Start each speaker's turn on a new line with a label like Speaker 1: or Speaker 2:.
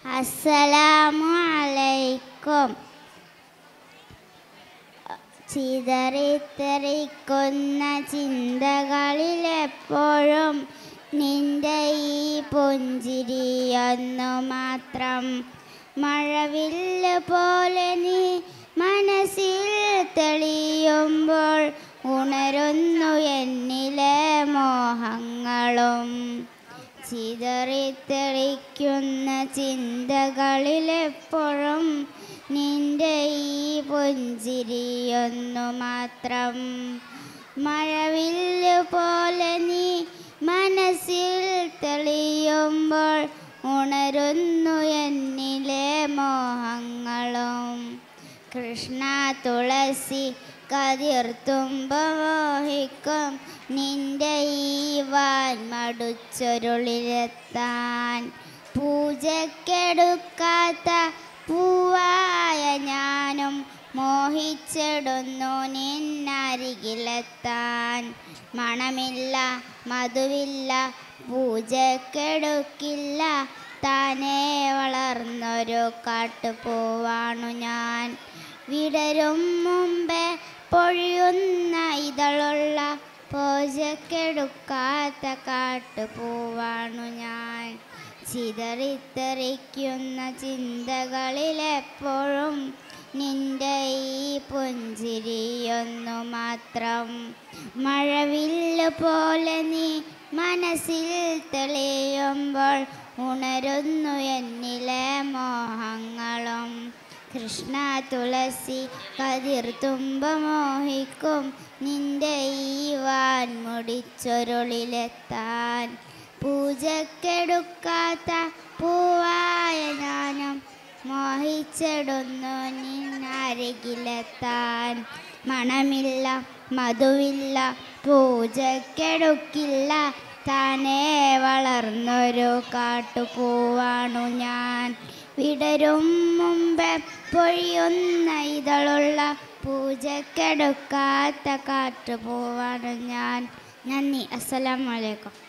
Speaker 1: അസ്സലാമു അലൈക്കും. ചിതറിത്തെറിക്കുന്ന ചിന്തകളിലെപ്പോഴും നിന്റെ ഈ പുഞ്ചിരിയൊന്നു മാത്രം. മഴവില്ല് പോലെ നീ മനസ്സിൽ തെളിയുമ്പോൾ ഉണരുന്നു എന്നിലെ മോഹങ്ങളും. ചിതറിത്തെറിക്കുന്ന ചിന്തകളിലെപ്പോഴും നിന്റെ ഈ പുഞ്ചിരിയൊന്നു മാത്രം. മഴവില്ല് പോലെ നീ മനസ്സിൽ തെളിയുമ്പോൾ ഉണരുന്നു എന്നിലെ മോഹങ്ങളും. കൃഷ്ണ തുളസി കതിർത്തുമ്പ മോഹിക്കും നിന്റെ ഈ വാൻമടുച്ചൊരുളിലെത്താൻ. പൂജക്കെടുക്കാത്ത പൂവായ ഞാനും മോഹിച്ചിടുന്നു നിന്നരികിലെത്താൻ. മണമില്ല മധുവില്ല പൂജക്കെടുക്കില്ല താനേ വളർന്നൊരു കാട്ടുപൂവാണു ഞാൻ. വിടരും മുമ്പേ പൊഴിയുന്ന ഇതളുള്ള പൂജക്കെടുക്കാത്ത കാട്ടുപൂവാണു ഞാൻ. ചിതറിത്തെറിക്കുന്ന ചിന്തകളിലെപ്പോഴും നിന്റെ ഈ പുഞ്ചിരിയൊന്നു മാത്രം. മഴവില്ല് പോലെ നീ മനസ്സിൽ തെളിയുമ്പോൾ ഉണരുന്നു എന്നിലെ മോഹങ്ങളും. കൃഷ്ണ തുളസി കതിർത്തുമ്പ മോഹിക്കും നിന്റെ ഈ വാൻമുടിച്ചൊരുളിലെത്താൻ. പൂജക്കെടുക്കാത്ത പൂവായ ഞാനും മോഹിച്ചിടുന്നു നിന്നരികിലെത്താൻ. മണമില്ല മധുവില്ല പൂജക്കെടുക്കില്ല താനേ വളർന്നൊരു കാട്ടുപൂവാണു ഞാൻ. വിടരും മുമ്പേ പൊഴിയുന്ന ഇതളുള്ള പൂജക്കെടുക്കാത്ത കാട്ടുപൂവാണു ഞാൻ. നന്ദി. അസ്സലാമു അലൈക്കും.